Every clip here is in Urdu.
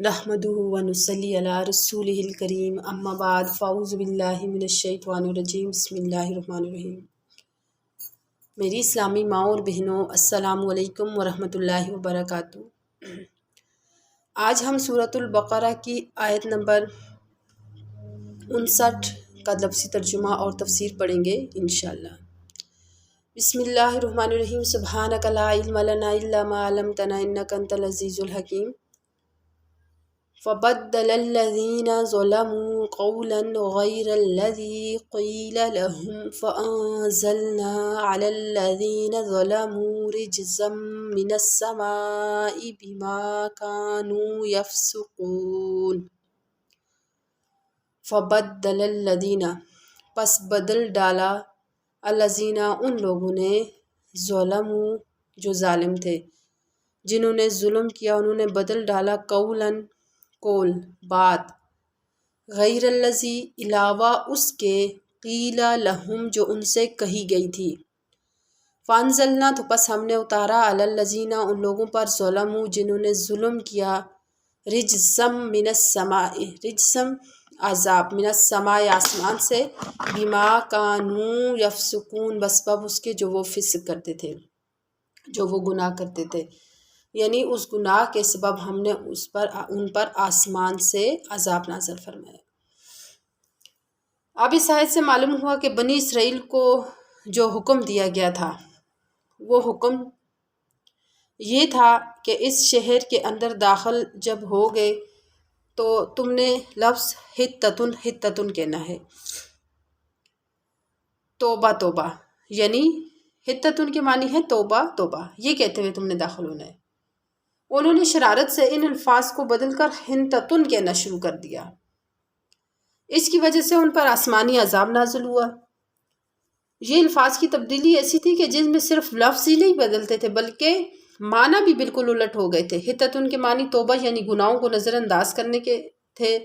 نحمدہ ونصلی علی رسولہ الکریم اما بعد فاعوذ باللہ من الشیطان الرجیم بسم اللہ الرحمن الرحیم۔ میری اسلامی ماں اور بہنوں، السلام علیکم ورحمۃ اللہ وبرکاتہ۔ آج ہم سورۃ البقرہ کی آیت نمبر 59 کا لفظی ترجمہ اور تفسیر پڑھیں گے انشاءاللہ۔ بسم اللہ الرحمن الرحیم۔ سبحانک لا علم لنا الا ما علمتنا انک انت العزیز الحکیم۔ فبدل الذين ظلموا قولا غير الذي قيل لهم فأنزلنا على الذين ظلموا رجزا من السماء بما كانوا يفسقون۔ فبدل الذين، پس بدل ڈالا، الذین، ان لوگوں نے، ظلموا، جو ظالم تھے، جنہوں نے ظلم کیا، انہوں نے بدل ڈالا، قولاً، قول، بات، غیر الذی، علاوہ اس کے، قیل لہم، جو ان سے کہی گئی تھی، فانزلنا، تو پس ہم نے اتارا، علی الذین، ان لوگوں پر، ظلموا، جنہوں نے ظلم کیا، رجزم من السماء، رجزم، عذاب، من السماء، آسمان سے، بما کانوا یفسقون، بسبب اس کے جو وہ فسق کرتے تھے، جو وہ گناہ کرتے تھے، یعنی اس گناہ کے سبب ہم نے ان پر آسمان سے عذاب نازل فرمایا۔ اب اس آیت سے معلوم ہوا کہ بنی اسرائیل کو جو حکم دیا گیا تھا، وہ حکم یہ تھا کہ اس شہر کے اندر داخل جب ہو گئے تو تم نے لفظ حتتن، حتتن کہنا ہے، توبہ توبہ، یعنی حتتن کے معنی ہے توبہ توبہ، یہ کہتے ہوئے تم نے داخل ہونا ہے۔ انہوں نے شرارت سے ان الفاظ کو بدل کر حنتتن کہنا شروع کر دیا، اس کی وجہ سے ان پر آسمانی عذاب نازل ہوا۔ یہ الفاظ کی تبدیلی ایسی تھی کہ جن میں صرف لفظ ہی نہیں بدلتے تھے بلکہ معنی بھی بالکل الٹ ہو گئے تھے۔ حتتن کے معنی توبہ یعنی گناہوں کو نظر انداز کرنے کے تھے،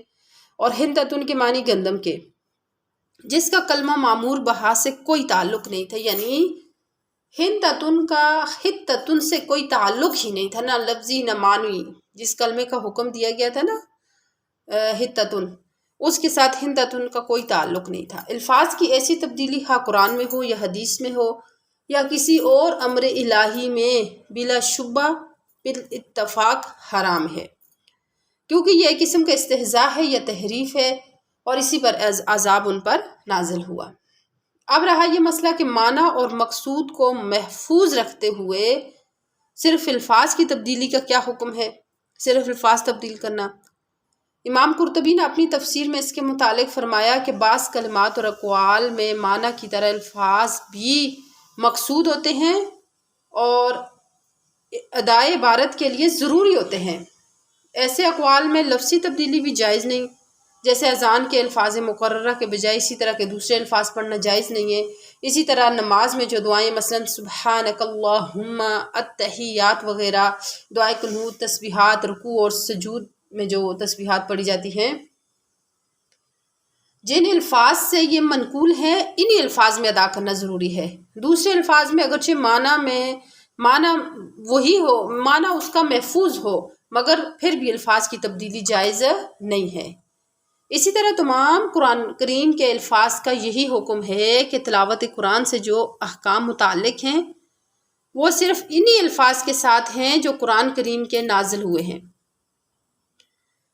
اور حنتتن کے معنی گندم کے، جس کا کلمہ معمور بہا سے کوئی تعلق نہیں تھا، یعنی حنتتن کا حتتن سے کوئی تعلق ہی نہیں تھا، نہ لفظی نہ معنوی۔ جس کلمے کا حکم دیا گیا تھا نا حتتن، اس کے ساتھ حنتتن کا کوئی تعلق نہیں تھا۔ الفاظ کی ایسی تبدیلی ہاں قرآن میں ہو یا حدیث میں ہو یا کسی اور امر الہی میں، بلا شبہ بالاتفاق حرام ہے، کیونکہ یہ ایک قسم کا استہزاء ہے یا تحریف ہے، اور اسی پر عذاب ان پر نازل ہوا۔ اب رہا یہ مسئلہ کہ معنی اور مقصود کو محفوظ رکھتے ہوئے صرف الفاظ کی تبدیلی کا کیا حکم ہے، صرف الفاظ تبدیل کرنا۔ امام قرطبی نے اپنی تفسیر میں اس کے متعلق فرمایا کہ بعض کلمات اور اقوال میں معنی کی طرح الفاظ بھی مقصود ہوتے ہیں اور ادائے عبارت کے لیے ضروری ہوتے ہیں۔ ایسے اقوال میں لفظی تبدیلی بھی جائز نہیں، جیسے اذان کے الفاظ مقررہ کے بجائے اسی طرح کے دوسرے الفاظ پڑھنا جائز نہیں ہے۔ اسی طرح نماز میں جو دعائیں مثلا سبحانک اللہم، التحیات وغیرہ، دعائے قنوت، تسبیحات، رکوع اور سجود میں جو تسبیحات پڑھی جاتی ہیں، جن الفاظ سے یہ منقول ہیں انہی الفاظ میں ادا کرنا ضروری ہے۔ دوسرے الفاظ میں اگرچہ معنی وہی ہو، معنی اس کا محفوظ ہو، مگر پھر بھی الفاظ کی تبدیلی جائز نہیں ہے۔ اسی طرح تمام قرآن کریم کے الفاظ کا یہی حکم ہے کہ تلاوت قرآن سے جو احکام متعلق ہیں وہ صرف انہی الفاظ کے ساتھ ہیں جو قرآن کریم کے نازل ہوئے ہیں۔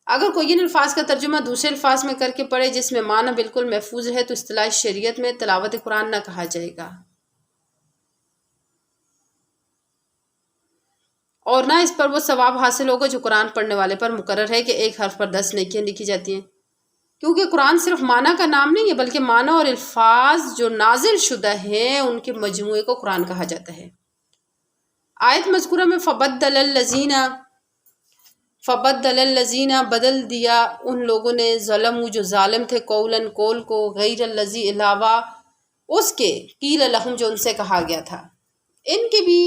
اگر کوئی ان الفاظ کا ترجمہ دوسرے الفاظ میں کر کے پڑھے جس میں معنی بالکل محفوظ ہے تو اصطلاح شریعت میں تلاوت قرآن نہ کہا جائے گا، اور نہ اس پر وہ ثواب حاصل ہوگا جو قرآن پڑھنے والے پر مقرر ہے کہ ایک حرف پر 10 نیکیاں لکھی جاتی ہیں، کیونکہ قرآن صرف معنی کا نام نہیں ہے بلکہ معنی اور الفاظ جو نازل شدہ ہیں ان کے مجموعے کو قرآن کہا جاتا ہے۔ آیت مذکورہ میں فبدل الذین، بدل دیا ان لوگوں نے، ظلموا، جو ظالم تھے، قولاً، قول کو، غیر الذی، علاوہ اس کے، قیل لہم، جو ان سے کہا گیا تھا۔ ان کے بھی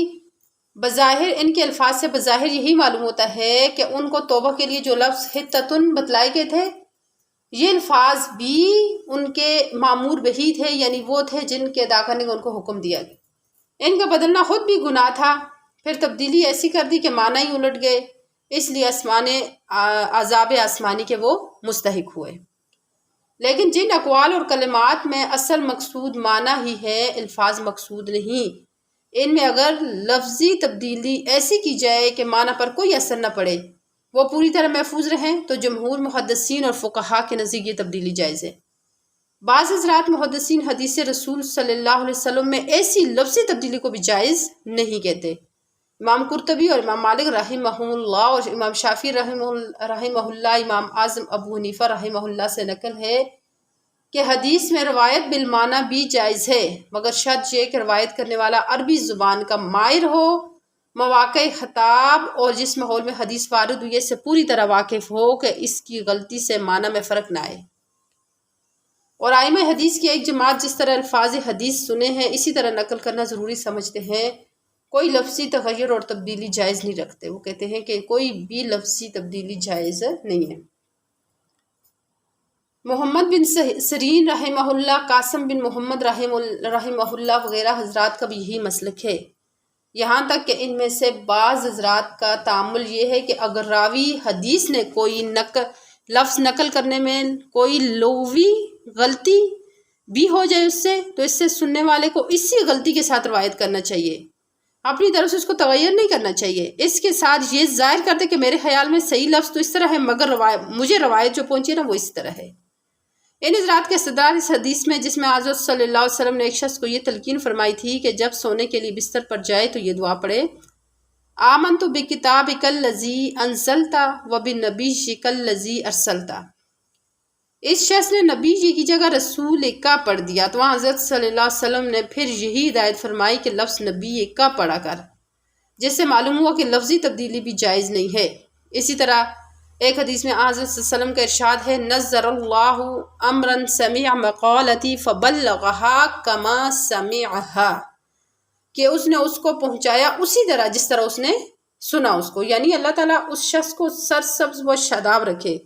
بظاہر، ان کے الفاظ سے بظاہر یہی معلوم ہوتا ہے کہ ان کو توبہ کے لیے جو لفظ حتتن بتلائے گئے تھے، یہ الفاظ بھی ان کے معمور بہی تھے، یعنی وہ تھے جن کے ادا کرنے کا ان کو حکم دیا گیا۔ ان کا بدلنا خود بھی گناہ تھا، پھر تبدیلی ایسی کر دی کہ معنی ہی الٹ گئے، اس لیے عذاب آسمانی کے وہ مستحق ہوئے۔ لیکن جن اقوال اور کلمات میں اصل مقصود معنی ہی ہے، الفاظ مقصود نہیں، ان میں اگر لفظی تبدیلی ایسی کی جائے کہ معنی پر کوئی اثر نہ پڑے، وہ پوری طرح محفوظ رہیں، تو جمہور محدثین اور فقہا کے نزدیک یہ تبدیلی جائز ہے۔ بعض حضرات محدثین حدیث رسول صلی اللہ علیہ وسلم میں ایسی لفظی تبدیلی کو بھی جائز نہیں کہتے۔ امام قرطبی اور امام مالک رحمہ اللہ اور امام شافعی رحمہ اللہ، امام اعظم ابو حنیفہ رحمہ اللہ سے نقل ہے کہ حدیث میں روایت بالمعنی بھی جائز ہے، مگر شرط یہ کہ روایت کرنے والا عربی زبان کا ماہر ہو، مواقع خطاب اور جس ماحول میں حدیث وارد ہوئی سے پوری طرح واقف ہو کہ اس کی غلطی سے معنی میں فرق نہ آئے۔ اور ائمہ حدیث کی ایک جماعت جس طرح الفاظ حدیث سنے ہیں اسی طرح نقل کرنا ضروری سمجھتے ہیں، کوئی لفظی تغیر اور تبدیلی جائز نہیں رکھتے۔ وہ کہتے ہیں کہ کوئی بھی لفظی تبدیلی جائز نہیں ہے۔ محمد بن سیرین رحمہ اللہ، قاسم بن محمد رحمہ اللہ وغیرہ حضرات کا بھی یہی مسلک ہے، یہاں تک کہ ان میں سے بعض حضرات کا تعامل یہ ہے کہ اگر راوی حدیث نے کوئی لفظ نقل کرنے میں کوئی لغوی غلطی بھی ہو جائے اس سے، تو اس سے سننے والے کو اسی غلطی کے ساتھ روایت کرنا چاہیے، اپنی طرف سے اس کو تغیر نہیں کرنا چاہیے۔ اس کے ساتھ یہ ظاہر کر دے کہ میرے خیال میں صحیح لفظ تو اس طرح ہے، مگر مجھے روایت جو پہنچی ہے نا وہ اس طرح ہے۔ ان حضرات کے استدلال اس حدیث میں جس میں حضرت صلی اللہ علیہ وسلم نے ایک شخص کو یہ تلقین فرمائی تھی کہ جب سونے کے لیے بستر پر جائے تو یہ دعا پڑھے، آمنت بکتابک الذی انزلت وبنبیک الذی ارسلت۔ اس شخص نے نبی جی کی جگہ رسول کا پڑھ دیا، تو وہاں حضرت صلی اللہ علیہ وسلم نے پھر یہی ہدایت فرمائی کہ لفظ نبی کا پڑھا کر، جس سے معلوم ہوا کہ لفظی تبدیلی بھی جائز نہیں ہے۔ اسی طرح ایک حدیث میں حضرت صلی اللہ علیہ وسلم کا ارشاد ہے، نظر اللہ امرا سمع مقالتی فبلغها کما سمعها، کہ اس نے اس کو پہنچایا اسی طرح جس طرح اس نے سنا اس کو، یعنی اللہ تعالیٰ اس شخص کو سرسبز و شاداب رکھے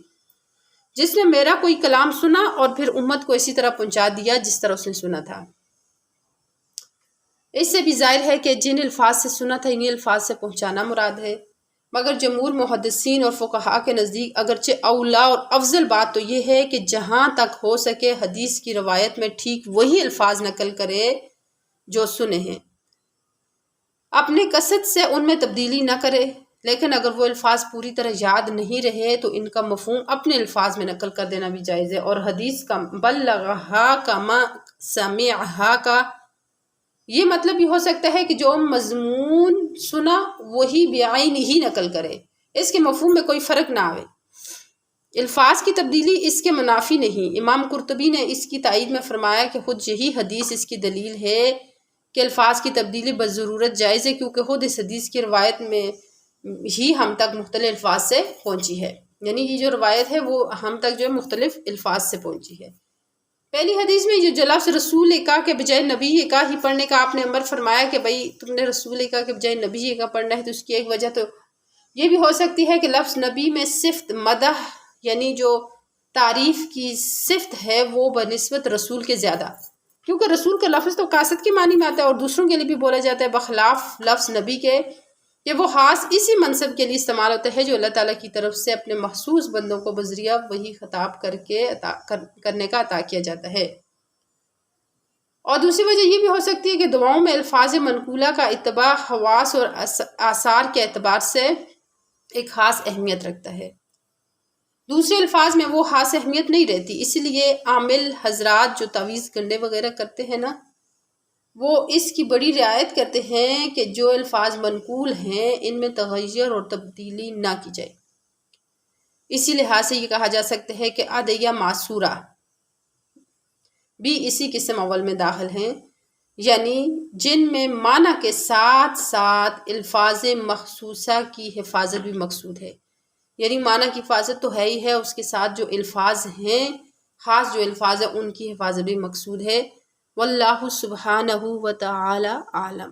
جس نے میرا کوئی کلام سنا اور پھر امت کو اسی طرح پہنچا دیا جس طرح اس نے سنا تھا۔ اس سے بھی ظاہر ہے کہ جن الفاظ سے سنا تھا انہی الفاظ سے پہنچانا مراد ہے، مگر جمہور محدثین اور فقہا کے نزدیک اگرچہ اولا اور افضل بات تو یہ ہے کہ جہاں تک ہو سکے حدیث کی روایت میں ٹھیک وہی الفاظ نقل کرے جو سنے ہیں، اپنے قصد سے ان میں تبدیلی نہ کرے۔ لیکن اگر وہ الفاظ پوری طرح یاد نہیں رہے تو ان کا مفہوم اپنے الفاظ میں نقل کر دینا بھی جائز ہے، اور حدیث کا بلغہا کما سمعہا کا یہ مطلب بھی ہو سکتا ہے کہ جو مضمون سنا وہی بعین ہی نقل کرے، اس کے مفہوم میں کوئی فرق نہ آئے۔ الفاظ کی تبدیلی اس کے منافی نہیں۔ امام قرطبی نے اس کی تائید میں فرمایا کہ خود یہی حدیث اس کی دلیل ہے کہ الفاظ کی تبدیلی بضرورت جائز ہے، کیونکہ خود اس حدیث کی روایت میں ہی ہم تک مختلف الفاظ سے پہنچی ہے، یعنی یہ جو روایت ہے وہ ہم تک جو ہے مختلف الفاظ سے پہنچی ہے۔ پہلی حدیث میں جو لفظ رسول کا کے بجائے نبی کا ہی پڑھنے کا آپ نے امر فرمایا کہ بھائی تم نے رسول کا کے بجائے نبی کا پڑھنا ہے، تو اس کی ایک وجہ تو یہ بھی ہو سکتی ہے کہ لفظ نبی میں صفت مدح یعنی جو تعریف کی صفت ہے وہ بنسبت رسول کے زیادہ، کیونکہ رسول کا لفظ تو قاصد کے معنی میں آتا ہے اور دوسروں کے لیے بھی بولا جاتا ہے، بخلاف لفظ نبی کے کہ وہ خاص اسی منصب کے لیے استعمال ہوتا ہے جو اللہ تعالیٰ کی طرف سے اپنے مخصوص بندوں کو بذریعہ وہی خطاب کرنے کا عطا کیا جاتا ہے۔ اور دوسری وجہ یہ بھی ہو سکتی ہے کہ دعاؤں میں الفاظ منقولہ کا اتباع حواس اور آثار کے اعتبار سے ایک خاص اہمیت رکھتا ہے، دوسرے الفاظ میں وہ خاص اہمیت نہیں رہتی، اس لیے عامل حضرات جو تعویذ گنڈے وغیرہ کرتے ہیں نا، وہ اس کی بڑی رعایت کرتے ہیں کہ جو الفاظ منقول ہیں ان میں تغیر اور تبدیلی نہ کی جائے۔ اسی لحاظ سے یہ کہا جا سکتا ہے کہ ادعیہ معصورہ بھی اسی قسم اول میں داخل ہیں، یعنی جن میں معنی کے ساتھ ساتھ الفاظ مخصوصہ کی حفاظت بھی مقصود ہے، یعنی معنی کی حفاظت تو ہے ہی ہے، اس کے ساتھ جو الفاظ ہیں خاص جو الفاظ ہیں ان کی حفاظت بھی مقصود ہے۔ واللہ سبحانہ وتعالی عالم۔